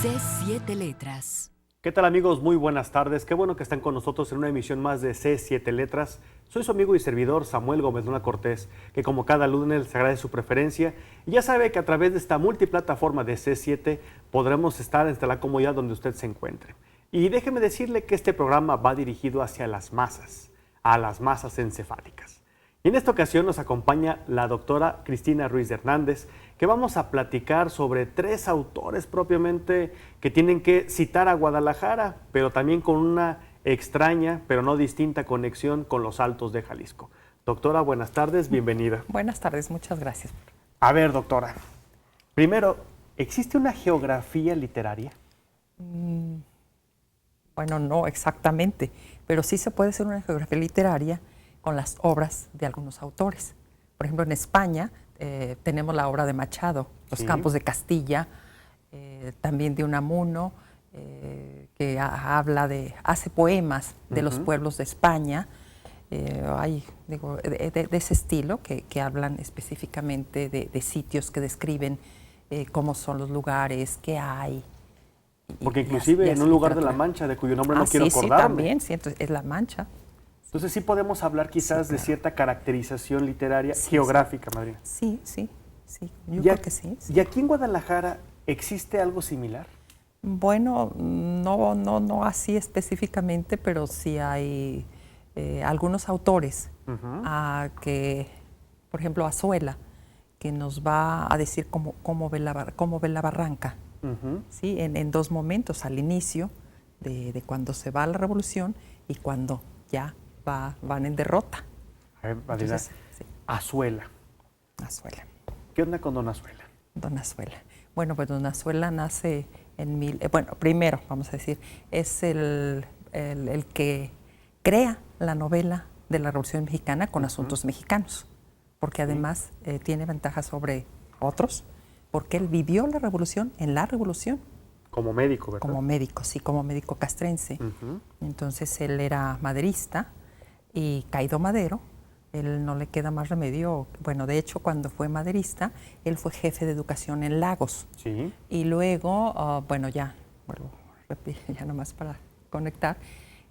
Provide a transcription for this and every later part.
C7 Letras. ¿Qué tal, amigos? Muy buenas tardes. Qué bueno que están con nosotros en una emisión más de C7 Letras. Soy su amigo y servidor Samuel Gómez Luna Cortés, que como cada lunes les agradece su preferencia. Y ya sabe que a través de esta multiplataforma de C7 podremos estar desde la comodidad donde usted se encuentre. Y déjeme decirle que este programa va dirigido hacia las masas, a las masas encefálicas. Y en esta ocasión nos acompaña la doctora Cristina Ruiz Hernández, que vamos a platicar sobre 3 autores propiamente que tienen que citar a Guadalajara, pero también con una extraña, pero no distinta conexión con los Altos de Jalisco. Doctora, buenas tardes, bienvenida. Buenas tardes, muchas gracias. A ver, doctora, primero, ¿existe una geografía literaria? Bueno, no exactamente, pero sí se puede hacer una geografía literaria con las obras de algunos autores. Por ejemplo, en España tenemos la obra de Machado, Los Campos de Castilla, también de Unamuno, que hace poemas de los pueblos de España. Hay de ese estilo que hablan específicamente de sitios que describen cómo son los lugares, qué hay. Porque inclusive en un lugar de La Mancha, de cuyo nombre no quiero acordarme. Sí, también, sí, entonces es La Mancha. Entonces sí podemos hablar quizás de cierta caracterización literaria geográfica, madrina. Sí, yo creo que sí. ¿Y aquí en Guadalajara existe algo similar? Bueno, no así específicamente, pero sí hay algunos autores que, por ejemplo, Azuela, que nos va a decir cómo ve la barranca, ¿sí? En 2 momentos, al inicio de cuando se va a la revolución y cuando ya van en derrota. A ver, madrina, Azuela. Azuela. ¿Qué onda con don Azuela? Don Azuela. Bueno, pues don Azuela nace en primero, vamos a decir, es el que crea la novela de la Revolución Mexicana con asuntos mexicanos, porque además tiene ventajas sobre otros, porque él vivió la revolución en la revolución. Como médico, ¿verdad? Como médico, sí, como médico castrense. Entonces él era maderista y caído madero, él no le queda más remedio. Bueno, de hecho, cuando fue maderista, él fue jefe de educación en Lagos. Sí. Y luego, ya nomás para conectar,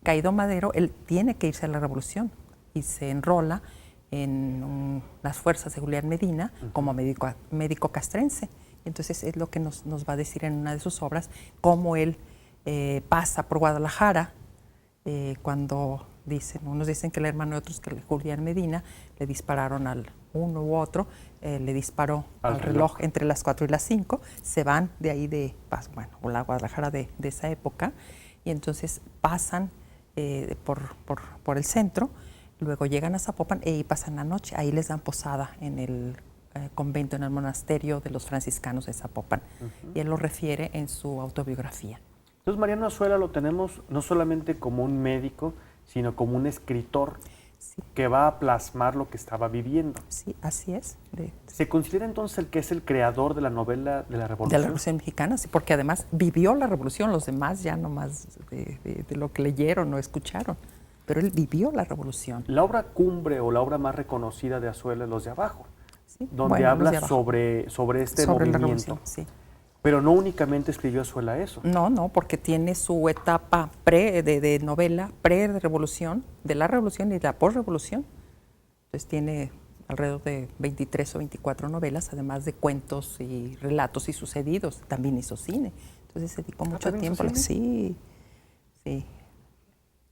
caído madero, él tiene que irse a la revolución y se enrola en las fuerzas de Julián Medina como médico castrense. Entonces es lo que nos va a decir en una de sus obras, cómo él pasa por Guadalajara cuando unos dicen que el hermano y otros que Julián Medina le dispararon al uno u otro, le disparó al reloj entre las 4 y las 5, se van de ahí la Guadalajara de esa época, y entonces pasan por el centro, luego llegan a Zapopan y pasan la noche, ahí les dan posada en el convento, en el monasterio de los franciscanos de Zapopan, y él lo refiere en su autobiografía. Entonces Mariano Azuela lo tenemos no solamente como un médico, sino como un escritor que va a plasmar lo que estaba viviendo. Sí, así es. ¿Se considera entonces el que es el creador de la novela de la Revolución? De la Revolución Mexicana, sí, porque además vivió la Revolución, los demás ya nomás de lo que leyeron o escucharon, pero él vivió la Revolución. La obra cumbre o la obra más reconocida de Azuela es Los de Abajo, sí, donde habla sobre este movimiento. La Revolución, sí. Pero no únicamente escribió Azuela eso. No, porque tiene su etapa de novela, pre-revolución, de la revolución y de la post-revolución. Entonces tiene alrededor de 23 o 24 novelas, además de cuentos y relatos y sucedidos. También hizo cine. Entonces se dedicó mucho tiempo. Sí. Y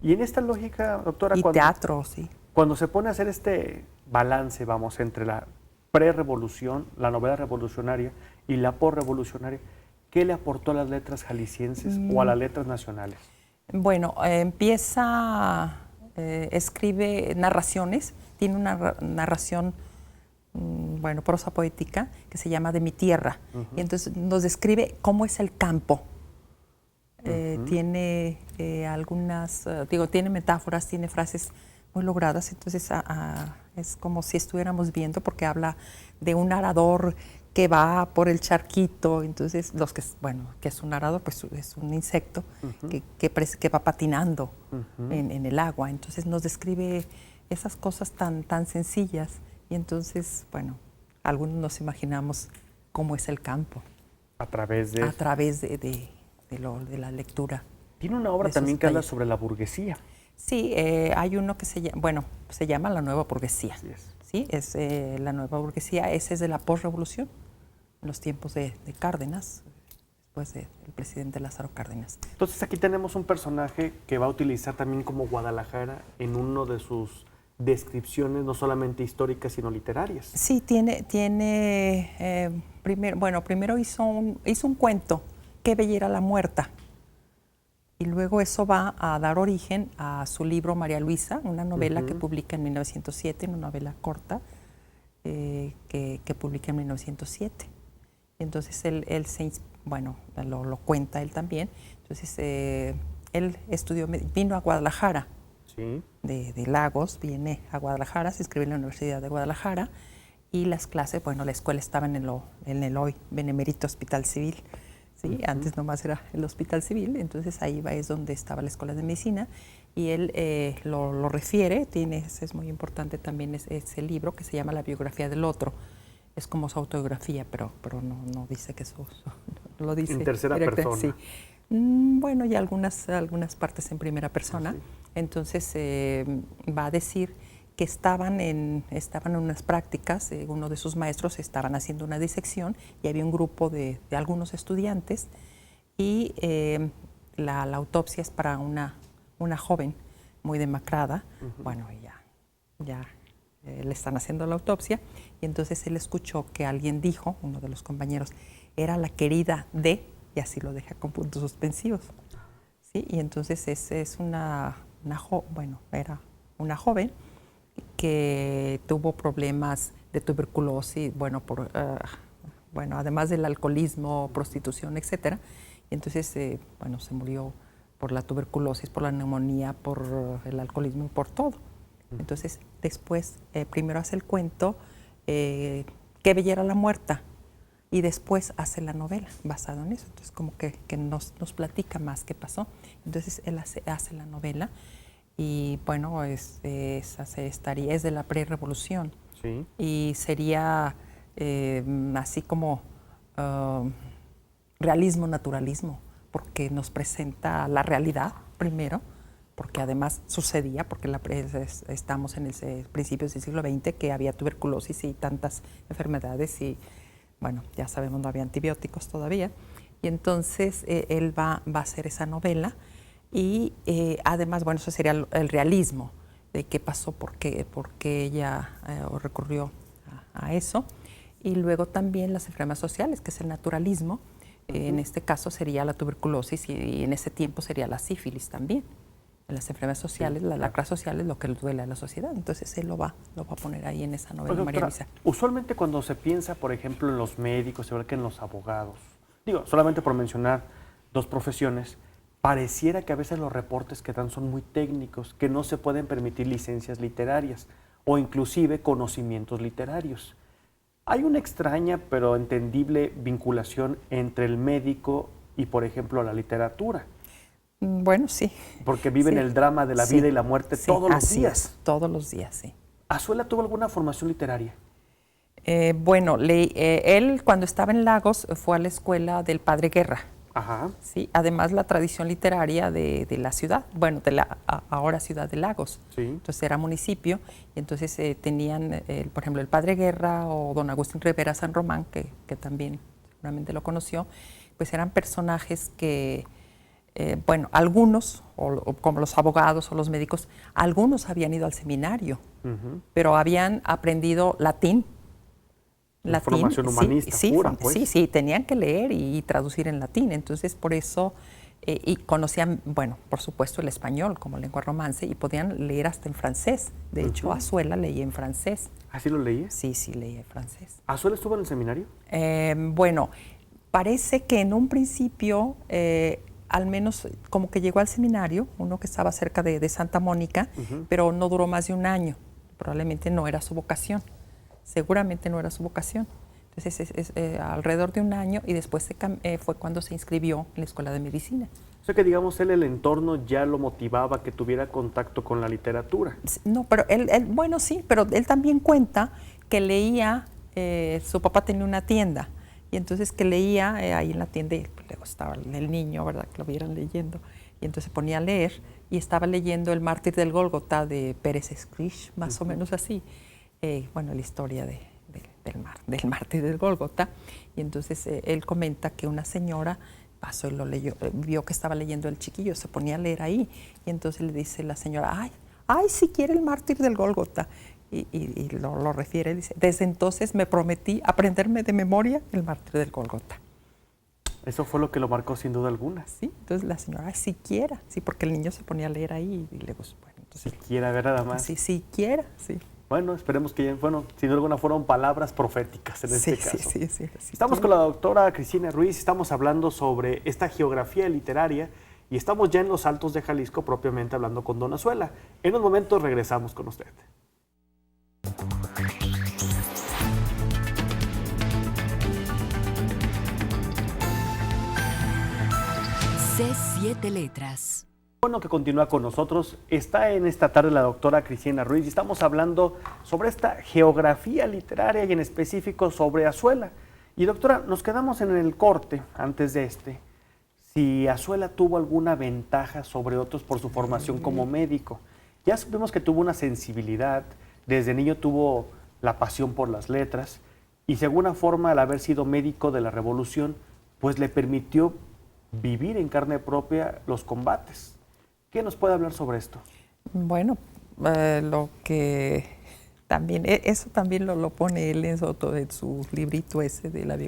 en esta lógica, doctora, teatro, sí. Cuando se pone a hacer este balance, entre la pre-revolución, la novela revolucionaria y la post-revolucionaria, ¿qué le aportó a las letras jaliscienses o a las letras nacionales? Bueno, escribe narraciones, tiene una narración, prosa poética, que se llama De mi tierra, y entonces nos describe cómo es el campo. Tiene tiene metáforas, tiene frases muy logradas, entonces es como si estuviéramos viendo, porque habla de un arador que va por el charquito, entonces que es un arador, pues es un insecto que va patinando en el agua, entonces nos describe esas cosas tan sencillas, y entonces, algunos nos imaginamos cómo es el campo. A través de de la lectura. Tiene una obra también que habla sobre la burguesía. Sí, hay uno que se llama La Nueva Burguesía. Así es. Sí, es La Nueva Burguesía. Ese es de la posrevolución, en los tiempos de Cárdenas, después del presidente Lázaro Cárdenas. Entonces aquí tenemos un personaje que va a utilizar también como Guadalajara en uno de sus descripciones, no solamente históricas, sino literarias. Sí, primero hizo un cuento, Qué bella era la muerta. Y luego eso va a dar origen a su libro María Luisa, una novela que publica en 1907, una novela corta que publica en 1907. Entonces él lo cuenta él también. Entonces él vino a Guadalajara, sí, de Lagos, viene a Guadalajara, se inscribe en la Universidad de Guadalajara y las clases, la escuela estaba en el hoy Benemérito Hospital Civil. ¿Sí? Antes nomás era el Hospital Civil, entonces ahí es donde estaba la Escuela de Medicina y él lo refiere, es muy importante también ese libro que se llama La biografía del otro, es como su autobiografía, pero no dice que lo dice. En tercera persona. Sí. Y algunas partes en primera persona, sí. Entonces va a decir que estaban en unas prácticas, uno de sus maestros estaban haciendo una disección y había un grupo de algunos estudiantes y la autopsia es para una joven muy demacrada. Bueno, ya le están haciendo la autopsia y entonces él escuchó que alguien dijo, uno de los compañeros, era la querida de, y así lo deja con puntos suspensivos. ¿Sí? Y entonces es era una joven que tuvo problemas de tuberculosis, además del alcoholismo, prostitución, etcétera. Y entonces, se murió por la tuberculosis, por la neumonía, por el alcoholismo y por todo. Entonces, después, primero hace el cuento, Qué bella era la muerta, y después hace la novela basado en eso. Entonces, como que nos platica más qué pasó. Entonces, él hace la novela. Y es de la prerrevolución. Sí. Y sería así como realismo, naturalismo, porque nos presenta la realidad primero, porque además sucedía, porque estamos en el principios del siglo XX, que había tuberculosis y tantas enfermedades y, ya sabemos, no había antibióticos todavía. Y entonces él va a hacer esa novela. Y además, eso sería el realismo de qué pasó, por qué ella recurrió a eso. Y luego también las enfermedades sociales, que es el naturalismo. En este caso sería la tuberculosis y en ese tiempo sería la sífilis también. En las enfermedades sociales, la lacra social es lo que le duele a la sociedad. Entonces él lo va a poner ahí en esa novela, María Luisa. Usualmente cuando se piensa, por ejemplo, en los médicos, igual que en los abogados, solamente por mencionar dos profesiones, pareciera que a veces los reportes que dan son muy técnicos, que no se pueden permitir licencias literarias o inclusive conocimientos literarios. Hay una extraña pero entendible vinculación entre el médico y, por ejemplo, la literatura. Sí. Porque viven el drama de la vida y la muerte todos los días. Todos los días, sí. ¿Azuela tuvo alguna formación literaria? Él cuando estaba en Lagos fue a la escuela del Padre Guerra. Ajá. Sí, además la tradición literaria de la ciudad, de la ahora ciudad de Lagos. Sí. Entonces era municipio, y entonces tenían, por ejemplo, el Padre Guerra o don Agustín Rivera San Román, que también seguramente lo conoció, pues eran personajes que, algunos, o como los abogados o los médicos, algunos habían ido al seminario, pero habían aprendido latín. Formación humanista pura, pues. Sí, tenían que leer y traducir en latín. Entonces, por eso, y conocían, por supuesto, el español como lengua romance y podían leer hasta en francés. De hecho, Azuela leía en francés. ¿Así lo leía? Sí, leía en francés. ¿Azuela estuvo en el seminario? Parece que en un principio, al menos como que llegó al seminario, uno que estaba cerca de Santa Mónica, pero no duró más de un año. Probablemente no era su vocación. Seguramente no era su vocación. Entonces, alrededor de un año y después fue cuando se inscribió en la Escuela de Medicina. O sea que, digamos, el entorno ya lo motivaba que tuviera contacto con la literatura. No, pero él sí, pero él también cuenta que leía, su papá tenía una tienda, y entonces que leía ahí en la tienda, y pues estaba el niño, ¿verdad? Que lo vieran leyendo. Y entonces se ponía a leer y estaba leyendo El mártir del Gólgota de Pérez Escrich, más o menos así. Bueno, la historia del mártir del Gólgota. Y entonces él comenta que una señora pasó y lo leyó, vio que estaba leyendo el chiquillo, se ponía a leer ahí. Y entonces le dice la señora, ay, si quiere el mártir del Gólgota. Y lo refiere, dice, desde entonces me prometí aprenderme de memoria el mártir del Gólgota. Eso fue lo que lo marcó sin duda alguna. Sí, entonces la señora, ay, siquiera, sí, porque el niño se ponía a leer ahí y le gustó. Bueno, entonces, siquiera, ver nada más. Sí, siquiera, sí. Bueno, esperemos que, bueno, sin duda alguna fueron palabras proféticas en este caso. Sí. Estamos con la doctora Cristina Ruiz, estamos hablando sobre esta geografía literaria y estamos ya en los Altos de Jalisco, propiamente hablando con Don Azuela. En un momento regresamos con usted. C7 Letras. Bueno, que continúa con nosotros. Está en esta tarde la doctora Cristina Ruiz y estamos hablando sobre esta geografía literaria y en específico sobre Azuela. Y doctora, nos quedamos en el corte antes de si Azuela tuvo alguna ventaja sobre otros por su formación como médico. Ya supimos que tuvo una sensibilidad, desde niño tuvo la pasión por las letras y de alguna forma al haber sido médico de la Revolución, pues le permitió vivir en carne propia los combates. ¿Qué nos puede hablar sobre esto? Bueno, lo que también, eso también lo pone él en su librito ese de la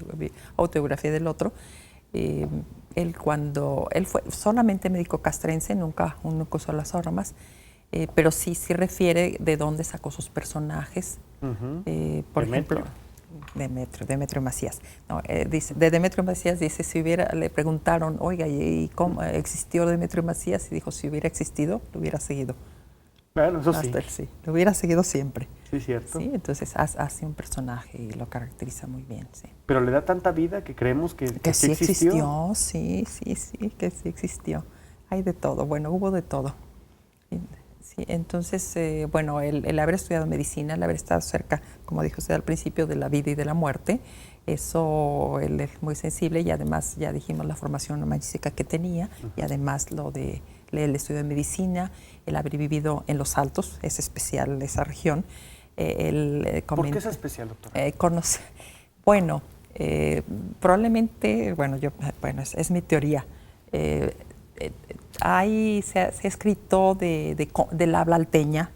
autobiografía del otro. Él fue solamente médico castrense, nunca usó las armas, pero sí refiere de dónde sacó sus personajes. Por ejemplo, Demetrio Macías. No, dice, de Demetrio Macías dice, le preguntaron, oiga, ¿y cómo existió Demetrio Macías? Y dijo, si hubiera existido, lo hubiera seguido. Bueno, eso sí. Sí, lo hubiera seguido siempre. Sí, cierto. Sí, entonces hace un personaje y lo caracteriza muy bien, sí. Pero le da tanta vida que creemos que sí existió. Sí, que sí existió. Hay de todo, bueno, hubo de todo. Sí, entonces, bueno, el haber estudiado medicina, el haber estado cerca, como dijo usted al principio, de la vida y de la muerte, eso él es muy sensible y además ya dijimos la formación humanística que tenía y además el estudio de medicina, el haber vivido en los Altos, es especial esa región. ¿Por qué es especial, doctora? Bueno, probablemente, es mi teoría. Se ha escrito del habla alteña,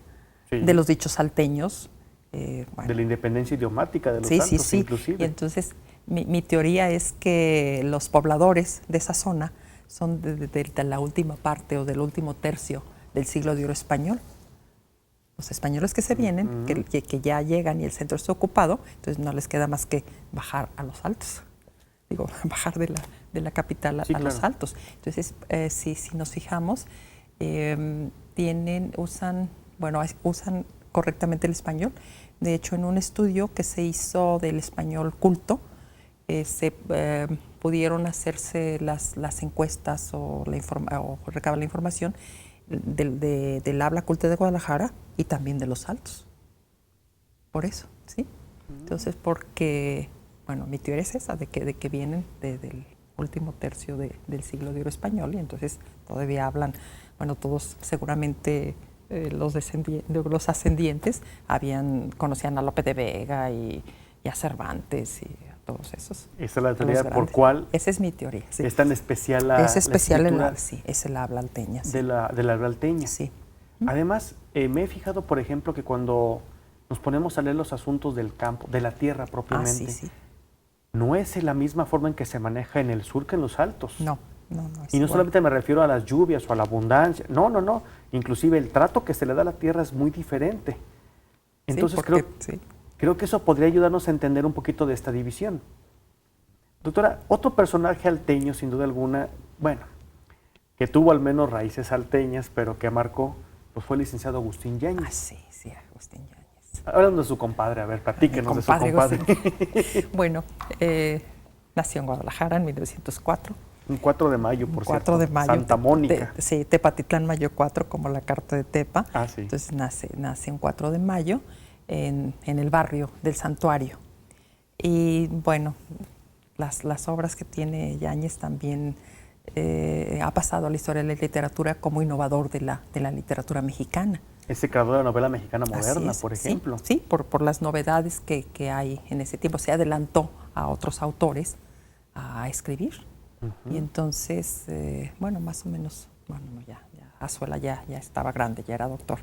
sí, de los dichos salteños. De la independencia idiomática de los Altos, inclusive. Y entonces mi teoría es que los pobladores de esa zona son de la última parte o del último tercio del siglo de oro español. Los españoles que se vienen, que ya llegan y el centro está ocupado, entonces no les queda más que bajar a los Altos. Bajar de la capital a los Altos. Entonces, si nos fijamos, usan correctamente el español. De hecho, en un estudio que se hizo del español culto, pudieron hacerse las encuestas o recabar la información del habla culta de Guadalajara y también de los Altos. Por eso, ¿sí? Entonces, porque... Bueno, mi teoría es esa, de que vienen del último tercio del siglo de oro español y entonces todavía hablan, todos seguramente los ascendientes conocían a Lope de Vega y a Cervantes y a todos esos. Esa es la teoría por cuál. Esa es mi teoría. Sí. Es tan especial es especial es el habla alteña. Sí. De la habla alteña. Sí. Además, me he fijado, por ejemplo, que cuando nos ponemos a leer los asuntos del campo, de la tierra propiamente, sí. No es la misma forma en que se maneja en el sur que en los Altos. No. Y no solamente me refiero a las lluvias o a la abundancia. No. Inclusive el trato que se le da a la tierra es muy diferente. Entonces creo que eso podría ayudarnos a entender un poquito de esta división. Doctora, otro personaje alteño, sin duda alguna, que tuvo al menos raíces alteñas, pero que marcó, pues fue el licenciado Agustín Yáñez. Sí, Agustín Yáñez. Hablando de su compadre, a ver, platíquenos de su compadre. Bueno, nació en Guadalajara en 1904. Un 4 de mayo, por 4 de mayo. Santa Mónica. Tepatitlán Mayo 4, como la carta de Tepa. Sí. Entonces nace un 4 de mayo en el barrio del Santuario. Y bueno, las obras que tiene Yáñez también ha pasado a la historia de la literatura como innovador de la literatura mexicana. Ese creador de la novela mexicana moderna, Es, por ejemplo. Sí, por las novedades que hay en ese tiempo. Se adelantó a otros autores a escribir. Y entonces, bueno, más o menos, bueno, ya Azuela ya estaba grande, ya era doctor.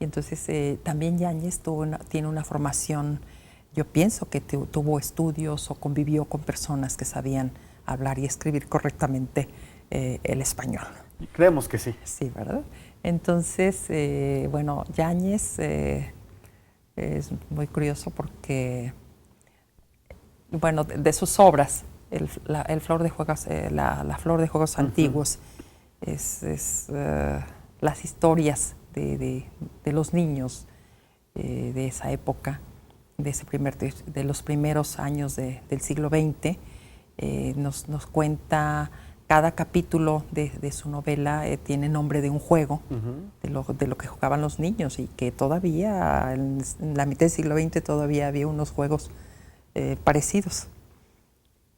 Y entonces también Yáñez tiene una formación, yo pienso que tuvo estudios o convivió con personas que sabían hablar y escribir correctamente el español. Creemos que sí. Sí, ¿verdad? Entonces, bueno, Yáñez es muy curioso porque, bueno, de sus obras, la flor de juegos, la flor de juegos antiguos, es las historias de los niños de esa época, de los primeros años del siglo XX. Nos cuenta, cada capítulo de su novela tiene nombre de un juego, de lo que jugaban los niños, y que todavía en la mitad del siglo XX todavía había unos juegos parecidos.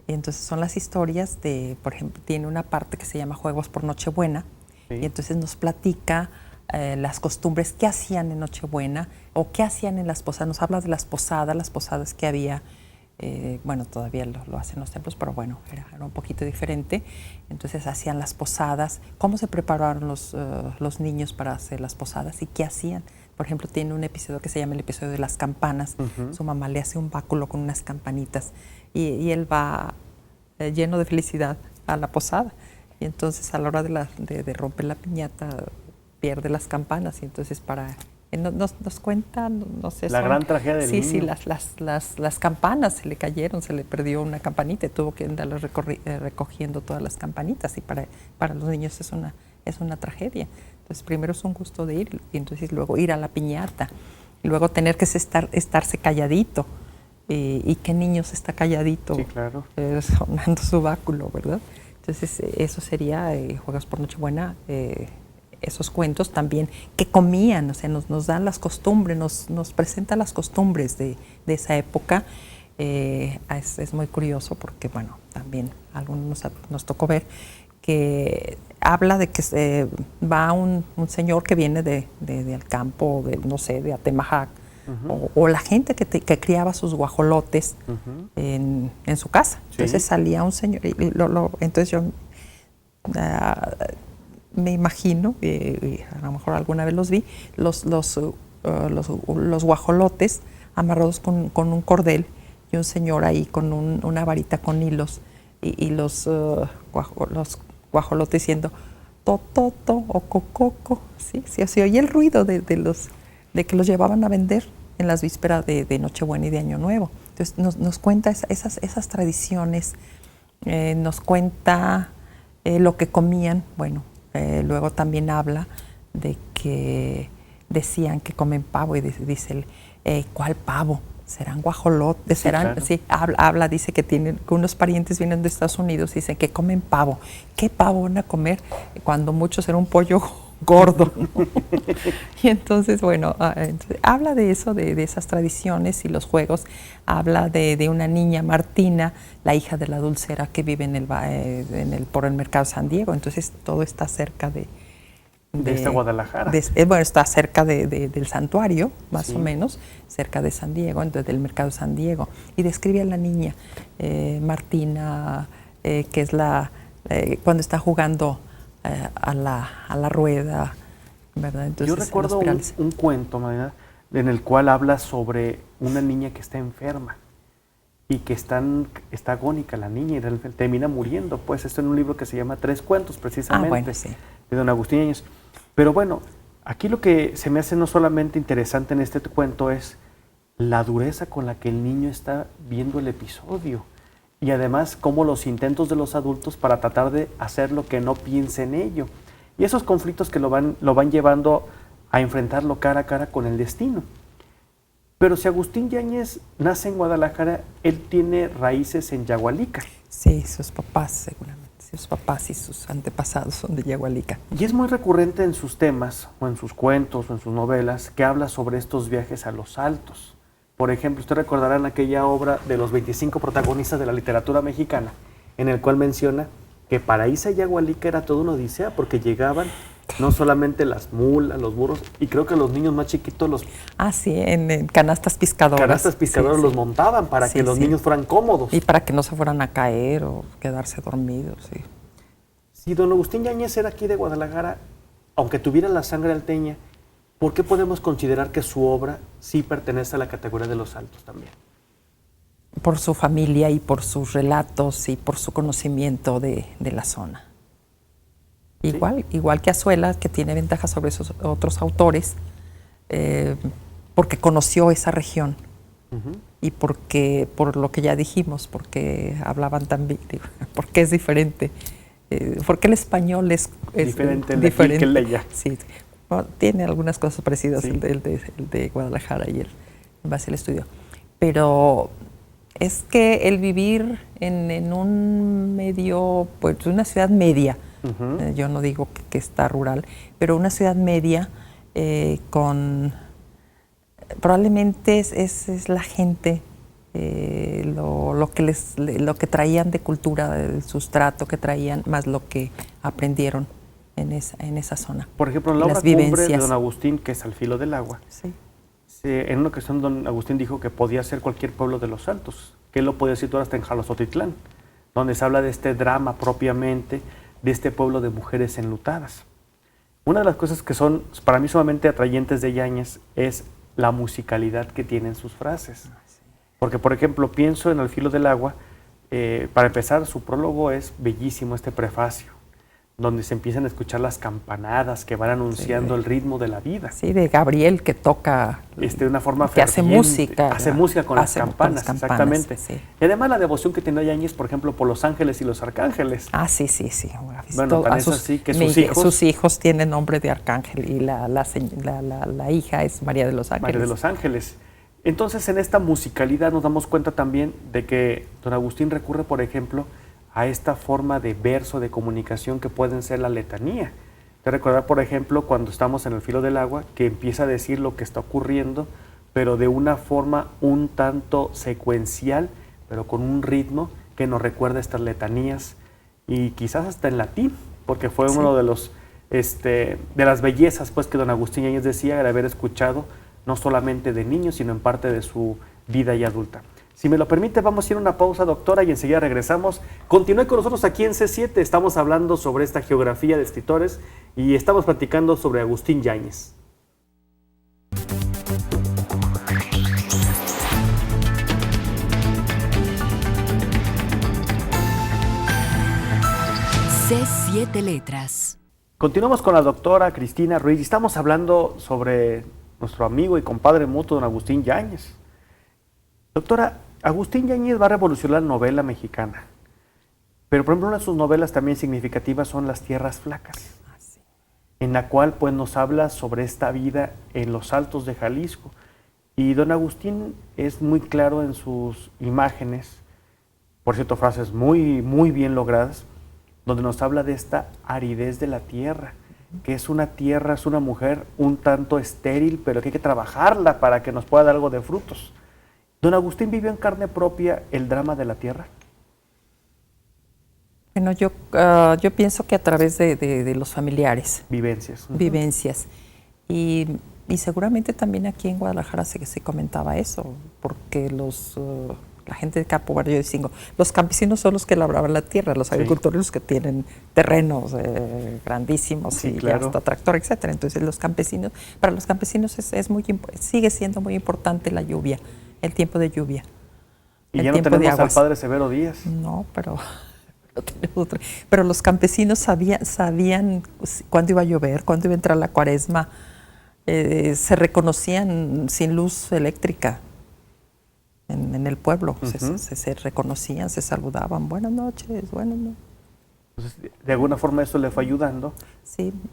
Y entonces son las historias por ejemplo, tiene una parte que se llama Juegos por Nochebuena, y entonces nos platica las costumbres que hacían en Nochebuena o qué hacían en las posadas. Nos habla de las posadas que había. Bueno, todavía lo hacen los templos, pero bueno, era un poquito diferente. Entonces hacían las posadas, cómo se prepararon los niños para hacer las posadas y qué hacían. Por ejemplo, tiene un episodio que se llama el episodio de las campanas. Su mamá le hace un báculo con unas campanitas y él va lleno de felicidad a la posada. Y entonces a la hora de romper la piñata pierde las campanas, y entonces nos cuenta, no sé. La gran tragedia del niño. Sí, las campanas se le cayeron, se le perdió una campanita y tuvo que andar recogiendo todas las campanitas, y para los niños es una tragedia. Entonces primero es un gusto de ir, y entonces luego ir a la piñata, y luego tener que estarse calladito. ¿Y qué niño se está calladito? Sí, claro. Sonando su báculo, ¿verdad? Entonces eso sería Juegos por Nochebuena. Esos cuentos también que comían, o sea, nos dan las costumbres, nos presenta las costumbres de esa época. Es muy curioso porque, bueno, también algunos nos tocó ver que habla de que va un señor que viene del campo, no sé, de Atemajac, o la gente que criaba sus guajolotes en su casa. Entonces salía un señor, entonces yo me imagino, y a lo mejor alguna vez los vi, los guajolotes amarrados con un cordel, y un señor ahí con una varita con hilos, y los guajolotes diciendo tototo o cococo. Sí, se oye el ruido de que los llevaban a vender en las vísperas de Nochebuena y de Año Nuevo. Entonces nos cuenta esas tradiciones, nos cuenta lo que comían. Bueno, luego también habla de que decían que comen pavo, y dice él, ¿cuál pavo? ¿Serán guajolotes? ¿Serán? Claro. Sí, habla, dice que unos parientes vienen de Estados Unidos y dicen que comen pavo. ¿Qué pavo van a comer? Cuando muchos era un pollo gordo. Y entonces, bueno, habla de eso, de esas tradiciones y los juegos. Habla de una niña, Martina, la hija de la dulcera, que vive por el mercado San Diego. Entonces todo está cerca de Guadalajara. Bueno, está cerca del santuario, más o menos, cerca de San Diego, entonces del mercado San Diego. Y describe a la niña, Martina, que es cuando está jugando a la rueda, ¿verdad? Entonces, yo recuerdo un cuento, Marina, en el cual habla sobre una niña que está enferma y que está agónica la niña, y termina muriendo. Pues esto en un libro que se llama Tres Cuentos, precisamente, bueno, sí, de don Agustín Yáñez. Pero bueno, aquí lo que se me hace no solamente interesante en este cuento es la dureza con la que el niño está viendo el episodio, y además cómo los intentos de los adultos para tratar de hacer lo que no piense en ello, y esos conflictos que lo van llevando a enfrentarlo cara a cara con el destino. Pero si Agustín Yáñez nace en Guadalajara, él tiene raíces en Yagualica. Sí, sus papás seguramente. Sus papás y sus antepasados son de Yagualica. Y es muy recurrente en sus temas, o en sus cuentos, o en sus novelas, que habla sobre estos viajes a los altos. Por ejemplo, usted recordará en aquella obra de los 25 protagonistas de la literatura mexicana, en el cual menciona que para irse a Yagualica era toda una odisea, porque llegaban no solamente las mulas, los burros, y creo que los niños más chiquitos los... Ah, sí, en canastas pescadoras. Canastas pescadoras los montaban para que los niños fueran cómodos. Y para que no se fueran a caer o quedarse dormidos, sí. Si don Agustín Yáñez era aquí de Guadalajara, aunque tuviera la sangre alteña, ¿por qué podemos considerar que su obra sí pertenece a la categoría de los altos también? Por su familia y por sus relatos y por su conocimiento de la zona. ¿Sí? Igual que Azuela, que tiene ventajas sobre esos otros autores, porque conoció esa región y por lo que ya dijimos, porque hablaban también, porque es diferente, porque el español es diferente diferente. Que el de allá. Sí, bueno, tiene algunas cosas parecidas, sí. el de Guadalajara y el base al estudio, pero es que el vivir en un medio, pues una ciudad media, yo no digo que está rural, pero una ciudad media probablemente es la gente, lo que traían de cultura, el sustrato que traían, más lo que aprendieron en esa zona. Por ejemplo, en la obra Cumbre de don Agustín, que es Al filo del agua, sí. En una ocasión don Agustín dijo que podía ser cualquier pueblo de los Altos, que él lo podía situar hasta en Jalostotitlán, donde se habla de este drama propiamente, de este pueblo de mujeres enlutadas. Una de las cosas que son para mí sumamente atrayentes de Yáñez es la musicalidad que tienen sus frases. Porque, por ejemplo, pienso en Al filo del agua, para empezar, su prólogo es bellísimo, este prefacio, donde se empiezan a escuchar las campanadas que van anunciando el ritmo de la vida. Sí, de Gabriel que toca... de una forma que hace música. Hace música con las campanas, exactamente. Sí. Y además la devoción que tenía Yáñez, por ejemplo, por los ángeles y los arcángeles. Ah, sí. Bueno, tan es así que sus hijos tienen nombre de arcángel y la hija es María de los Ángeles. María de los Ángeles. Entonces, en esta musicalidad nos damos cuenta también de que don Agustín recurre, por ejemplo, a esta forma de verso, de comunicación que pueden ser la letanía. Te recordar, por ejemplo, cuando estamos en El filo del agua, que empieza a decir lo que está ocurriendo, pero de una forma un tanto secuencial, pero con un ritmo que nos recuerda estas letanías, y quizás hasta en latín, porque fue uno de los de las bellezas pues que don Agustín Yáñez decía de haber escuchado, no solamente de niño, sino en parte de su vida ya adulta. Si me lo permite, vamos a ir a una pausa, doctora, y enseguida regresamos. Continúe con nosotros aquí en C7. Estamos hablando sobre esta geografía de escritores y estamos platicando sobre Agustín Yáñez. C7 Letras. Continuamos con la doctora Cristina Ruiz y estamos hablando sobre nuestro amigo y compadre mutuo, don Agustín Yáñez. Doctora, Agustín Yáñez va a revolucionar la novela mexicana, pero por ejemplo una de sus novelas también significativas son Las Tierras Flacas, en la cual pues nos habla sobre esta vida en los altos de Jalisco. Y don Agustín es muy claro en sus imágenes, por cierto frases muy bien logradas, donde nos habla de esta aridez de la tierra, que es una tierra, es una mujer un tanto estéril, pero que hay que trabajarla para que nos pueda dar algo de frutos. ¿Don Agustín vivió en carne propia el drama de la tierra? Bueno, yo pienso que a través de los familiares. Vivencias. Vivencias. Y seguramente también aquí en Guadalajara se comentaba eso, porque la gente de Campo Verde, yo distingo, los campesinos son los que labraban la tierra, los agricultores los que tienen terrenos grandísimos y hasta tractor, etcétera. Entonces para los campesinos sigue siendo muy importante la lluvia, el tiempo de lluvia. Y ya no tenemos al padre Severo Díaz. No, pero los campesinos sabían cuándo iba a llover, cuándo iba a entrar la cuaresma, se reconocían sin luz eléctrica. En el pueblo, se reconocían, se saludaban, buenas noches. Entonces, de alguna forma eso le fue ayudando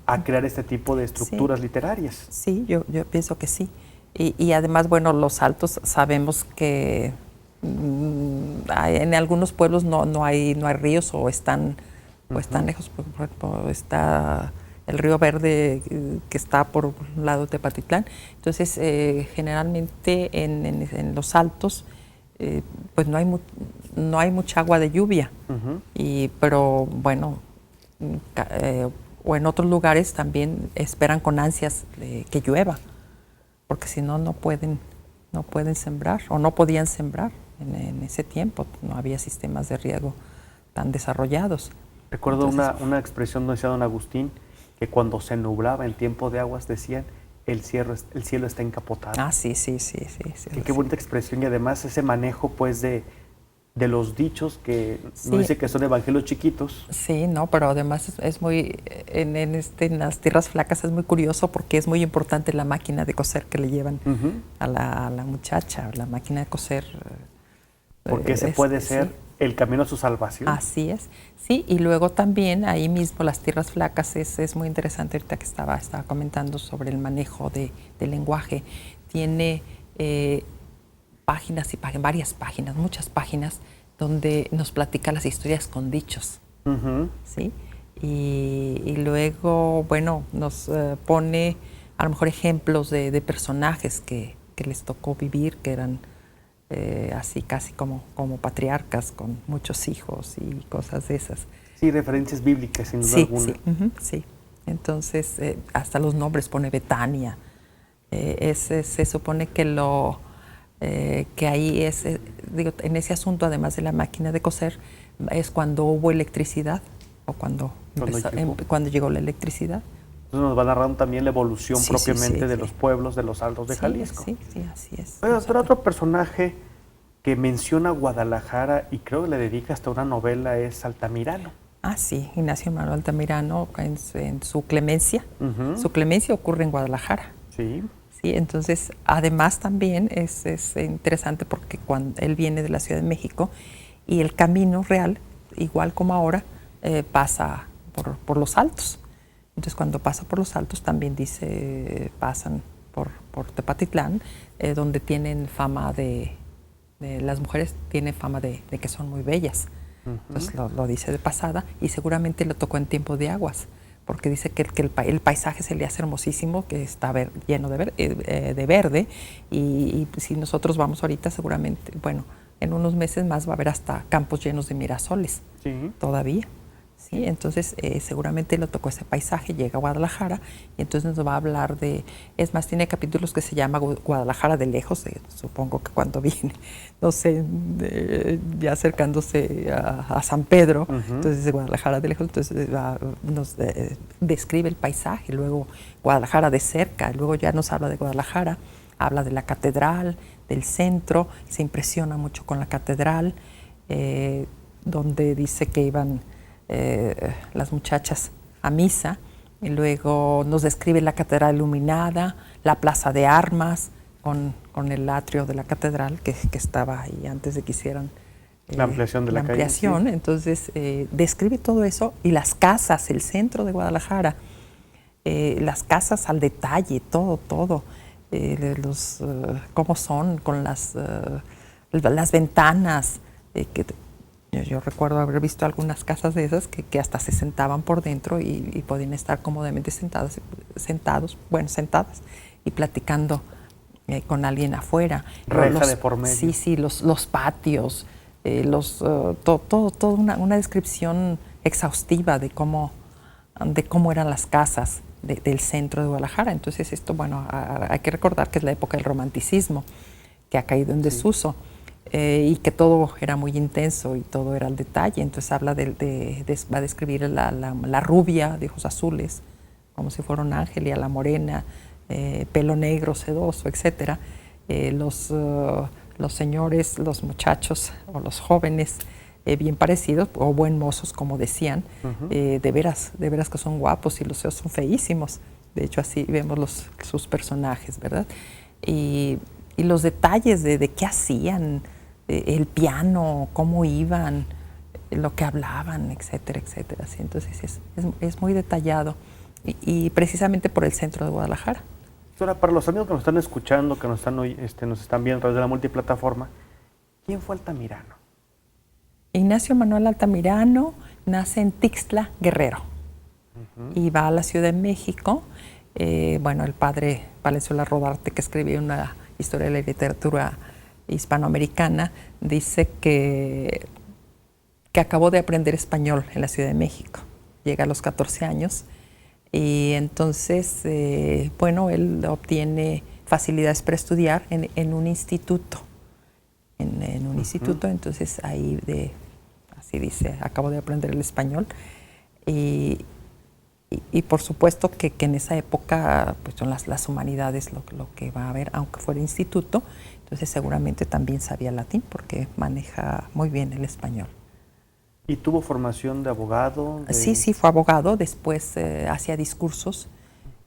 a crear este tipo de estructuras literarias. Sí, yo pienso que sí. Y además, bueno, los altos sabemos que en algunos pueblos no hay ríos o están lejos. Por ejemplo, está el Río Verde que está por un lado de Tepatitlán. Entonces, generalmente en los altos, pues no hay mucha agua de lluvia, pero bueno, o en otros lugares también esperan con ansias que llueva, porque si no, no pueden sembrar o no podían sembrar en ese tiempo, no había sistemas de riego tan desarrollados. Recuerdo una expresión donde decía don Agustín, que cuando se nublaba en tiempo de aguas decían, el cielo está encapotado. Ah, sí. Qué bonita expresión, y además ese manejo pues de los dichos que no dice que son evangelios chiquitos. Sí, no, pero además es muy, en las tierras flacas es muy curioso porque es muy importante la máquina de coser que le llevan a la muchacha, la máquina de coser. Porque ese puede ser el camino a su salvación. Así es, sí, y luego también ahí mismo las tierras flacas es muy interesante ahorita que estaba comentando sobre el manejo del lenguaje. Tiene páginas y varias páginas, muchas páginas, donde nos platica las historias con dichos, ¿sí? Y luego, bueno, nos pone a lo mejor ejemplos de personajes que les tocó vivir, que eran así casi como patriarcas con muchos hijos y cosas de esas. Sí, referencias bíblicas sin duda alguna. Sí. Entonces, hasta los nombres pone Betania. Se supone que que ahí es, digo, en ese asunto, además de la máquina de coser, es cuando hubo electricidad o cuando llegó la electricidad. Entonces nos va narrando también la evolución propiamente de los pueblos de los Altos de Jalisco. Sí, así es. Otro personaje que menciona Guadalajara y creo que le dedica hasta una novela es Altamirano. Ah, sí, Ignacio Manuel Altamirano en su Clemencia. Su Clemencia ocurre en Guadalajara. Sí. Sí, entonces, además también es interesante porque cuando él viene de la Ciudad de México y el camino real, igual como ahora, pasa por los Altos. Entonces, cuando pasa por los Altos, también pasan por Tepatitlán, donde tienen fama las mujeres tienen fama de que son muy bellas. Entonces, lo dice de pasada y seguramente lo tocó en tiempo de aguas, porque dice que el paisaje se le hace hermosísimo, que está lleno de verde, y si nosotros vamos ahorita, seguramente, bueno, en unos meses más va a haber hasta campos llenos de mirasoles, todavía. ¿Sí? Entonces, seguramente lo tocó ese paisaje, llega a Guadalajara y entonces nos va a hablar es más, tiene capítulos que se llama Guadalajara de lejos, supongo que cuando viene, no sé, ya acercándose a San Pedro, entonces dice Guadalajara de lejos, entonces nos describe el paisaje, luego Guadalajara de cerca, luego ya nos habla de Guadalajara, habla de la catedral, del centro, se impresiona mucho con la catedral, donde dice que iban las muchachas a misa, y luego nos describe la catedral iluminada, la plaza de armas, con el atrio de la catedral que estaba ahí antes de que hicieran la ampliación de la calle. Entonces, describe todo eso y las casas, el centro de Guadalajara, las casas al detalle, todo, cómo son, con las ventanas, yo recuerdo haber visto algunas casas de esas que hasta se sentaban por dentro y podían estar cómodamente sentadas y platicando con alguien afuera. Reja de por medio. Sí, los patios, todo una descripción exhaustiva de cómo eran las casas del centro de Guadalajara. Entonces esto, bueno, hay que recordar que es la época del romanticismo, que ha caído en desuso. Y que todo era muy intenso y todo era al detalle. Entonces va a describir la rubia de ojos azules, como si fuera un ángel, y a la morena, pelo negro, sedoso, etc. Los señores, los muchachos o los jóvenes bien parecidos, o buen mozos, como decían, de veras que son guapos, y los feos son feísimos. De hecho, así vemos sus personajes, ¿verdad? Y los detalles de qué hacían, el piano, cómo iban, lo que hablaban, etcétera, etcétera. ¿Sí? Entonces es muy detallado y precisamente por el centro de Guadalajara. Ahora, para los amigos que nos están escuchando, que nos están viendo a través de la multiplataforma, ¿quién fue Altamirano? Ignacio Manuel Altamirano nace en Tixtla, Guerrero. y va a la Ciudad de México. Bueno, el padre Valenzuela Rodarte, que escribió una historia de la literatura hispanoamericana, dice que acabó de aprender español en la Ciudad de México. Llega a los 14 años y entonces, bueno, él obtiene facilidades para estudiar en un instituto. En un instituto, entonces ahí así dice, acabo de aprender el español. Y por supuesto que en esa época pues son las humanidades lo que va a haber, aunque fuera instituto, entonces seguramente también sabía latín porque maneja muy bien el español. ¿Y tuvo formación de abogado? Sí, fue abogado, después hacía discursos,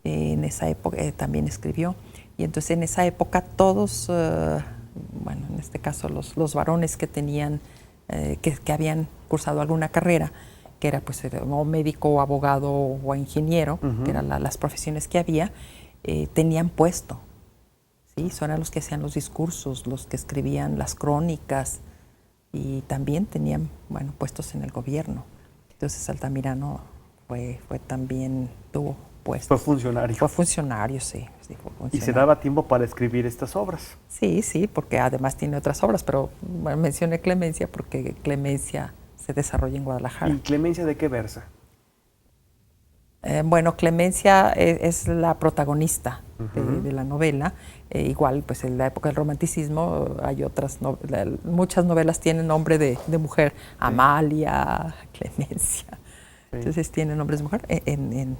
en esa época también escribió, y entonces en esa época todos, bueno, en este caso los varones que tenían, que habían cursado alguna carrera, que era pues o médico, o abogado o ingeniero, que eran las profesiones que había, tenían puesto. ¿Sí? Son los que hacían los discursos, los que escribían las crónicas y también tenían, bueno, puestos en el gobierno. Entonces Altamirano también tuvo puestos. Fue funcionario. Fue funcionario, sí. Fue funcionario. ¿Y se daba tiempo para escribir estas obras? Sí, porque además tiene otras obras, pero bueno, mencioné Clemencia porque Clemencia se desarrolla en Guadalajara. ¿Y Clemencia de qué versa? Bueno, Clemencia es la protagonista de la novela. Igual, pues en la época del romanticismo hay otras, muchas novelas tienen nombre de mujer, Amalia, Clemencia. Sí. Entonces tienen nombres de mujer en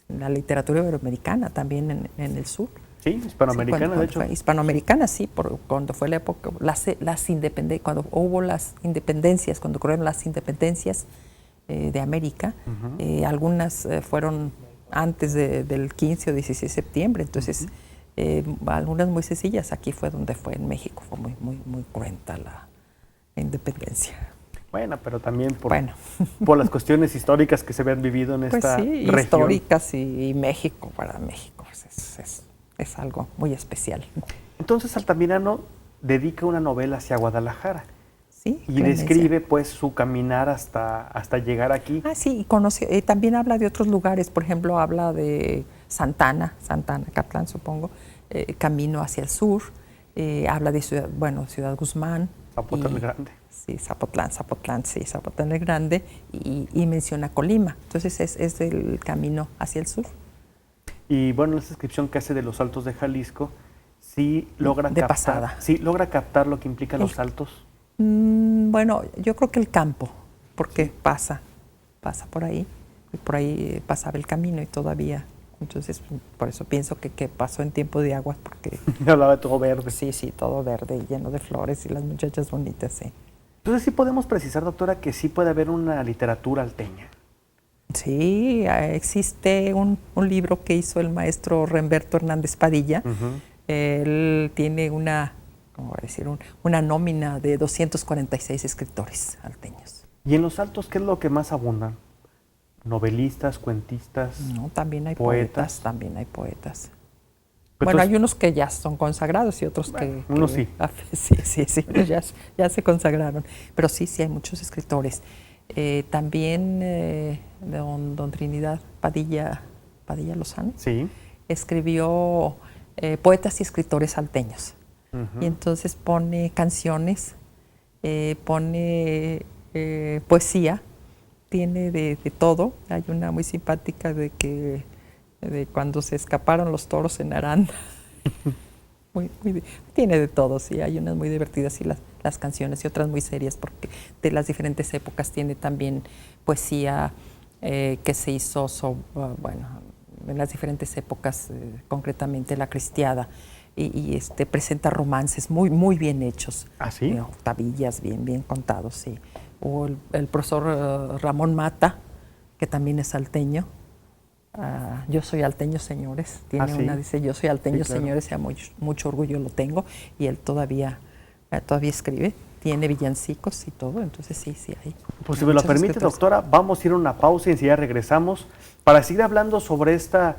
la literatura iberoamericana, también en el sur. Sí, hispanoamericana, de hecho. Hispanoamericana, sí, cuando fue la época, cuando hubo las independencias, cuando ocurrieron las independencias de América, algunas fueron antes del 15 o 16 de septiembre, entonces algunas muy sencillas. Aquí fue donde fue en México, fue muy cruenta la independencia. Bueno, pero también por las cuestiones históricas que se habían vivido en esta región. Históricas y México, para México, es algo muy especial. Entonces Altamirano dedica una novela hacia Guadalajara. Sí, y describe pues su caminar hasta llegar aquí. Sí, y también habla de otros lugares, por ejemplo, habla de Santana, Catlán, supongo, camino hacia el sur, habla de Ciudad Guzmán. Zapotlán el Grande. Sí, Zapotlán el Grande, y menciona Colima. Entonces es el camino hacia el sur. Y bueno, en esta descripción que hace de los Altos de Jalisco, sí logra captar lo que implican los altos. Bueno, yo creo que el campo, porque pasa por ahí, y por ahí pasaba el camino y todavía. Entonces, por eso pienso que pasó en tiempo de agua, porque hablaba de todo verde. Sí, todo verde y lleno de flores y las muchachas bonitas, sí. Entonces sí podemos precisar, doctora, que sí puede haber una literatura alteña. Sí, existe un libro que hizo el maestro Remberto Hernández Padilla. Él tiene una nómina de 246 escritores alteños. ¿Y en los altos qué es lo que más abundan? ¿Novelistas, cuentistas? No, también hay poetas. También hay poetas. Pues bueno, hay unos que ya son consagrados y otros unos sí. Sí, ya se consagraron. Pero sí, hay muchos escritores. También don Trinidad Padilla Lozano escribió poetas y escritores alteños. Y entonces pone canciones, pone poesía, tiene de todo. Hay una muy simpática de cuando se escaparon los toros en Aranda. Tiene de todo, sí. Hay unas muy divertidas y las canciones, y otras muy serias, porque de las diferentes épocas tiene también poesía que se hizo en las diferentes épocas, concretamente la cristiada. Y presenta romances muy bien hechos. ¿Ah, sí? Octavillas bien contados, sí. O el profesor Ramón Mata, que también es salteño. Yo soy alteño, señores. Tiene una, dice, yo soy alteño, sí, claro, señores, y mucho orgullo lo tengo. Y él todavía escribe, tiene villancicos y todo, entonces sí hay. Pues si me lo permite, doctora, vamos a ir a una pausa y enseguida regresamos para seguir hablando sobre esta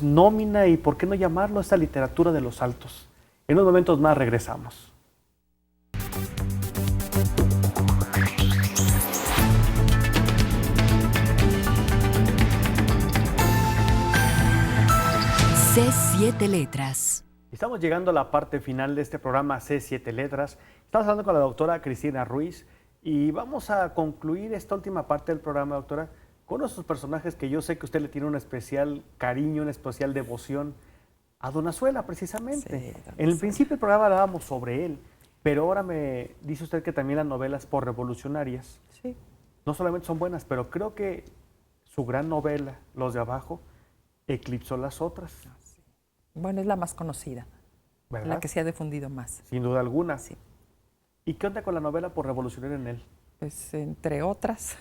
nómina y por qué no llamarlo esta literatura de los altos. En unos momentos más regresamos. C7 Letras. Estamos llegando a la parte final de este programa C7 Letras. Estamos hablando con la doctora Cristina Ruiz y vamos a concluir esta última parte del programa, doctora, con nuestros personajes que yo sé que usted le tiene un especial cariño, una especial devoción a Don Azuela, precisamente. Sí, En el principio del programa hablábamos sobre él, pero ahora me dice usted que también las novelas por revolucionarias Sí. no solamente son buenas, pero creo que su gran novela, Los de Abajo, eclipsó las otras, Bueno, es la más conocida, ¿verdad? la que se ha difundido más. Sin duda alguna. Sí. ¿Y qué onda con la novela por revolucionaria en él? Pues entre otras,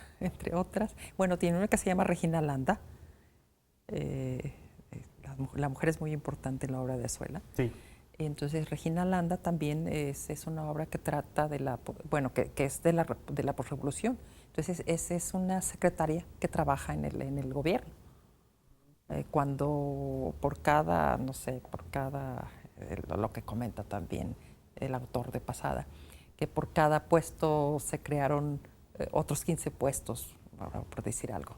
bueno, tiene una que se llama Regina Landa. La mujer es muy importante en la obra de Azuela. Sí. Y entonces Regina Landa también es una obra que trata de la, bueno, que es de la posrevolución. Entonces es una secretaria que trabaja en el gobierno. Cuando por cada, no sé, lo que comenta también el autor de Pasada, que por cada puesto se crearon otros 15 puestos, por decir algo,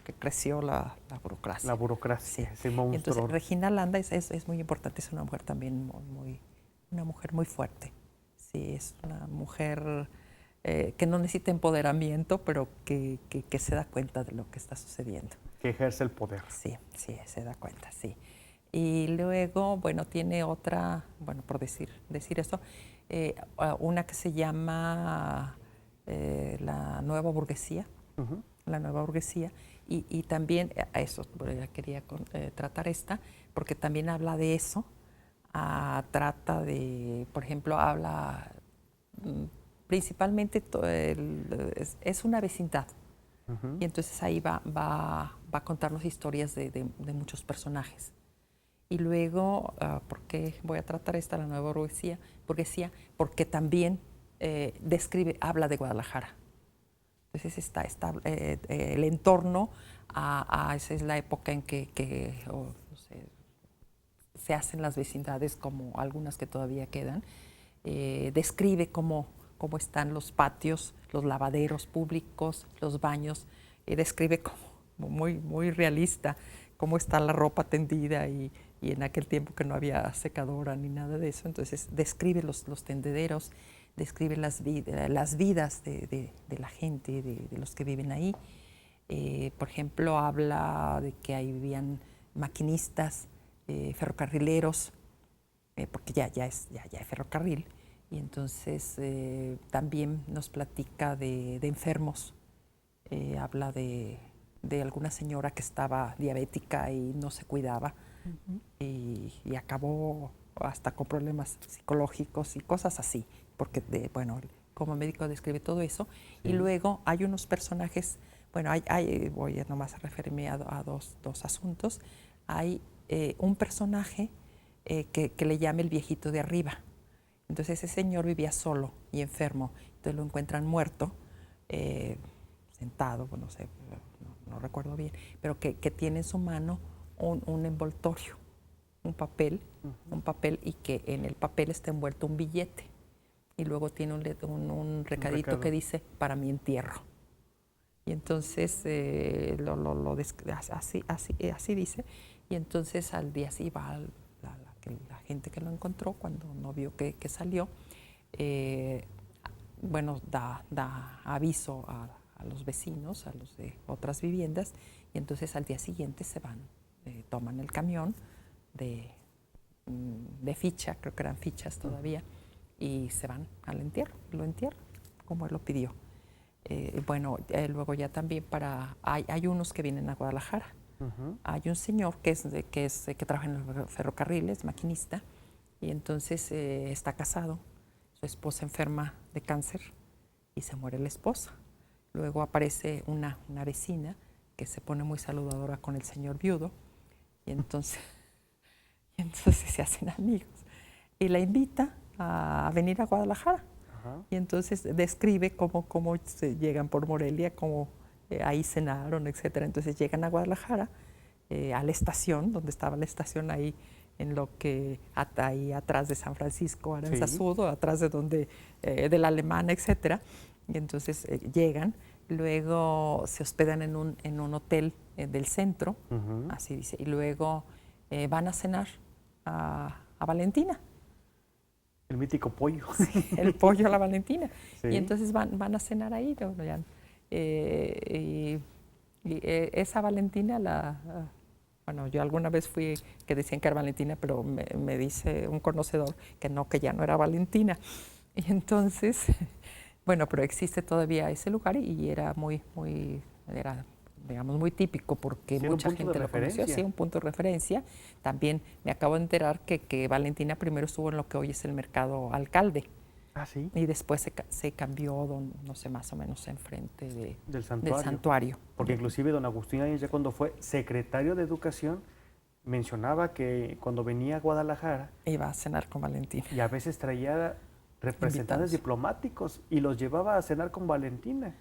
que creció la burocracia. La burocracia, Sí. ese monstruo. Entonces, Regina Landa es muy importante, es una mujer también una mujer muy fuerte. Sí, es una mujer que no necesita empoderamiento, pero que se da cuenta de lo que está sucediendo. Que ejerce el poder. Sí, se da cuenta, sí. Y luego, bueno, tiene otra, bueno, por decir esto, una que se llama La Nueva Burguesía. Uh-huh. La Nueva Burguesía. Y también, a eso, ya quería tratar esta, porque también habla de eso. Trata de, por ejemplo, habla principalmente, es una vecindad. Uh-huh. Y entonces ahí va a contarnos historias de muchos personajes. Y luego, ¿por qué voy a tratar esta, La Nueva Burguesía? Porque también habla de Guadalajara. Entonces está el entorno, esa es la época en que no sé, se hacen las vecindades, como algunas que todavía quedan. Describe cómo están los patios, los lavaderos públicos, los baños. Describe como muy realista cómo está la ropa tendida y en aquel tiempo que no había secadora ni nada de eso. Entonces describe los tendederos, describe las vidas de la gente, de los que viven ahí. Por ejemplo, habla de que ahí vivían maquinistas, ferrocarrileros, porque ya hay ferrocarril. Y entonces también nos platica de enfermos. Habla de alguna señora que estaba diabética y no se cuidaba. Uh-huh. y acabó hasta con problemas psicológicos y cosas así, porque bueno, como médico describe todo eso. Sí. Y luego hay unos personajes, bueno, voy a nomás a referirme a dos asuntos. Hay un personaje que le llama el viejito de arriba. Entonces ese señor vivía solo y enfermo, entonces lo encuentran muerto, sentado, no sé, no recuerdo bien, pero que tiene en su mano un envoltorio, un papel, y que en el papel está envuelto un billete y luego tiene un recadito que dice para mi entierro. Y entonces así dice, y entonces al día sí va la gente que lo encontró cuando no vio que salió, bueno, da aviso a los vecinos, a los de otras viviendas, y entonces al día siguiente se van, toman el camión de ficha, creo que eran fichas todavía, y se van al entierro, lo entierran, como él lo pidió. Bueno, luego ya también hay unos que vienen a Guadalajara. Uh-huh. Hay un señor que trabaja en los ferrocarriles, maquinista, y entonces está casado, su esposa enferma de cáncer y se muere la esposa. Luego aparece una vecina que se pone muy saludadora con el señor viudo, y entonces se hacen amigos y la invita a venir a Guadalajara. Uh-huh. Y entonces describe cómo se llegan por Morelia, cómo ahí cenaron, etcétera. Entonces llegan a Guadalajara, a la estación, donde estaba la estación ahí, en lo que ahí atrás de San Francisco, Aranzazudo, sí, atrás de la Alemana, etcétera. Y entonces llegan, luego se hospedan en un hotel del centro, uh-huh, así dice, y luego van a cenar a Valentina. El mítico pollo. El pollo a la Valentina. Sí. Y entonces van a cenar ahí. ¿No? Esa Valentina, bueno, yo alguna vez fui que decían que era Valentina, pero me dice un conocedor que no, que ya no era Valentina. Y entonces, bueno, pero existe todavía ese lugar y era era, digamos, muy típico porque Sí, mucha gente lo conoció, sí, un punto de referencia. También me acabo de enterar que Valentina primero estuvo en lo que hoy es el Mercado Alcalde. Ah, sí. Y después se cambió, no sé, más o menos enfrente Del del santuario. Porque inclusive don Agustín Áñez, ya cuando fue secretario de Educación, mencionaba que cuando venía a Guadalajara Iba a cenar con Valentina. y a veces traía representantes Invitados. diplomáticos y los llevaba a cenar con Valentina.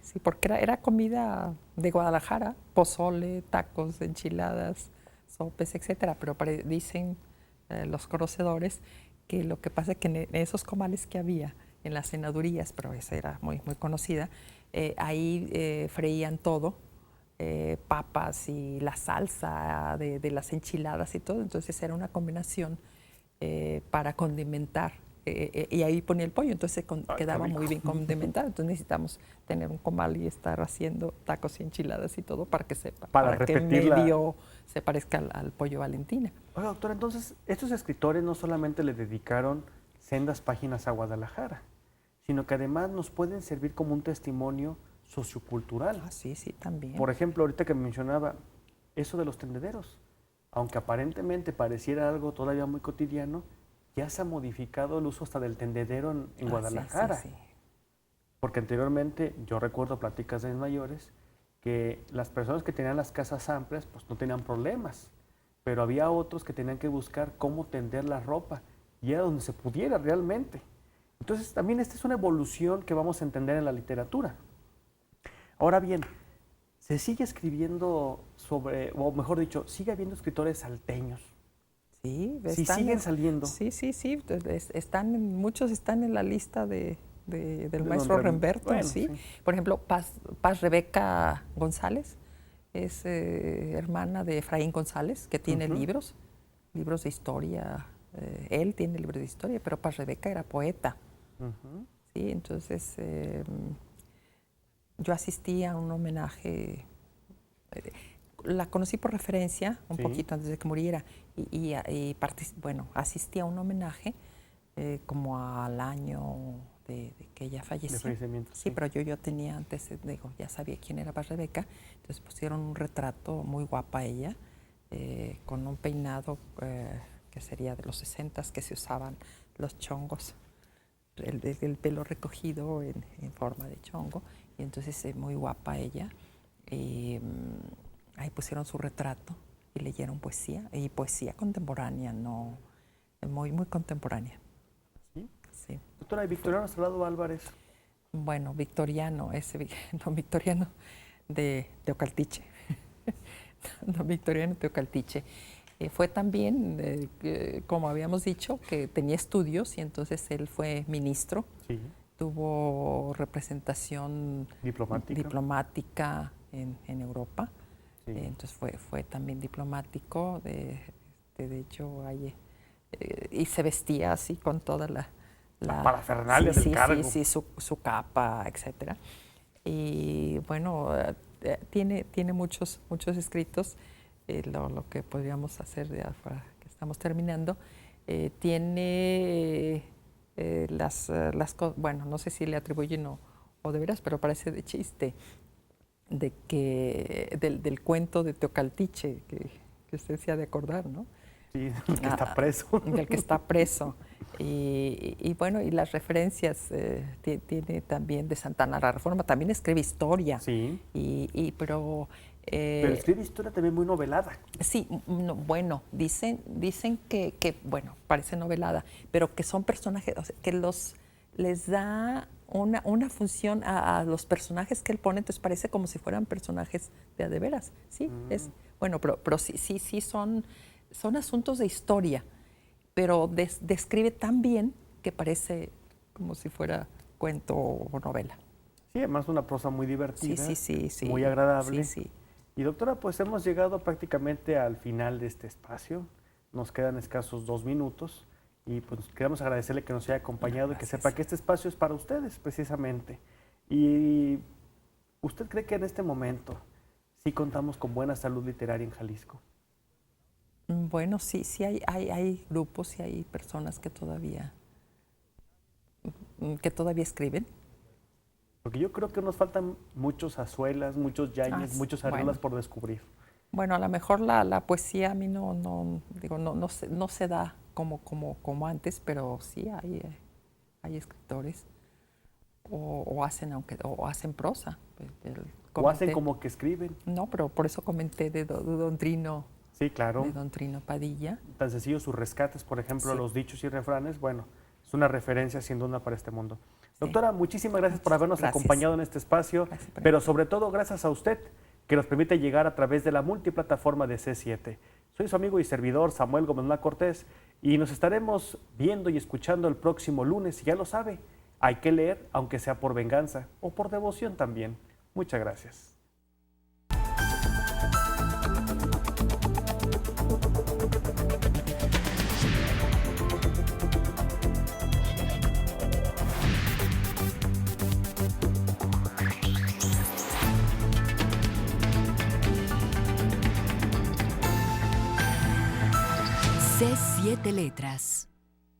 Sí, porque era comida de Guadalajara, pozole, tacos, enchiladas, sopes, etcétera. Pero dicen los conocedores que lo que pasa es que en esos comales que había en las cenadurías, pero esa era muy conocida, ahí freían todo, papas y la salsa de las enchiladas y todo. Entonces era una combinación para condimentar. Y ahí ponía el pollo, entonces quedaba muy bien condimentado. Entonces necesitamos tener un comal y estar haciendo tacos y enchiladas y todo para que sepa, para que medio se parezca al pollo Valentina. Oiga, doctora, entonces estos escritores no solamente le dedicaron sendas páginas a Guadalajara, sino que además nos pueden servir como un testimonio sociocultural. Ah, sí, también. Por ejemplo, ahorita que mencionaba eso de los tendederos, aunque aparentemente pareciera algo todavía muy cotidiano, ya se ha modificado el uso hasta del tendedero en Guadalajara. Sí. Porque anteriormente, yo recuerdo pláticas de mis mayores, que las personas que tenían las casas amplias pues no tenían problemas, pero había otros que tenían que buscar cómo tender la ropa y era donde se pudiera realmente. Entonces también esta es una evolución que vamos a entender en la literatura. Ahora bien, se sigue escribiendo sobre, o mejor dicho, sigue habiendo escritores salteños. Sí, siguen saliendo. Sí. Muchos están en la lista del maestro Remberto. Bueno, sí. sí. Por ejemplo, Paz Rebeca González es hermana de Efraín González, que tiene libros de historia. Él tiene libros de historia, pero Paz Rebeca era poeta. Sí, entonces yo asistí a un homenaje. La conocí por referencia un poquito antes de que muriera y asistí a un homenaje como al año de que ella falleció. Sí, pero yo tenía antes, ya sabía quién era Paz Rebeca, entonces pusieron un retrato muy guapa ella, con un peinado que sería de los 60s, que se usaban los chongos, el pelo recogido en forma de chongo, y entonces muy guapa ella. Ahí pusieron su retrato y leyeron poesía, y poesía contemporánea, no muy contemporánea. Sí. Doctora, ¿y Victoriano Salado Álvarez? Bueno, victoriano de Teocaltiche. No, Victoriano Teocaltiche. Fue también, como habíamos dicho, que tenía estudios y entonces él fue ministro. Sí. Tuvo representación diplomática en Europa. Sí. Entonces fue también diplomático, de hecho, y se vestía así con toda la parafernalia del cargo. Sí, su capa, etcétera. Y bueno, tiene muchos escritos, lo que podríamos hacer que estamos terminando. Tiene las cosas, bueno, no sé si le atribuyen o de veras, pero parece de chiste, del cuento de Teocaltiche, que usted se ha de acordar, ¿no? Sí, del que está preso. Del que está preso. Y bueno, y las referencias tiene también de Santana la Reforma, también escribe historia. Sí. Pero escribe historia también muy novelada. Sí, bueno, dicen que, bueno, parece novelada, pero que son personajes, o sea, que les da una función a los personajes que él pone, entonces parece como si fueran personajes de veras, ¿sí? Bueno, pero sí son asuntos de historia, pero describe tan bien que parece como si fuera cuento o novela. Sí, además una prosa muy divertida, sí, muy agradable. Sí. Y doctora, pues hemos llegado prácticamente al final de este espacio. Nos quedan escasos 2 minutos y pues queremos agradecerle que nos haya acompañado y que sepa que este espacio es para ustedes precisamente. Y ¿usted cree que en este momento sí contamos con buena salud literaria en Jalisco? Bueno, sí, sí hay grupos y hay personas que todavía escriben. Porque yo creo que nos faltan muchos Azuelas, muchos Yáñez, muchos Arriolas por descubrir. Bueno, a lo mejor la poesía a mí no se da como antes, pero sí hay escritores o hacen prosa. O hacen como que escriben. No, pero por eso comenté de Don Trino. Sí, claro. De Don Trino Padilla. Tan sencillo sus rescates, por ejemplo, Sí. los dichos y refranes, bueno, es una referencia sin duda para este mundo. Doctora, Sí. muchísimas gracias por habernos acompañado en este espacio, pero sobre todo gracias a usted que nos permite llegar a través de la multiplataforma de C7. Soy su amigo y servidor Samuel Gómez Luna Cortés y nos estaremos viendo y escuchando el próximo lunes, y ya lo sabe, hay que leer aunque sea por venganza o por devoción también. Muchas gracias. C7 Letras.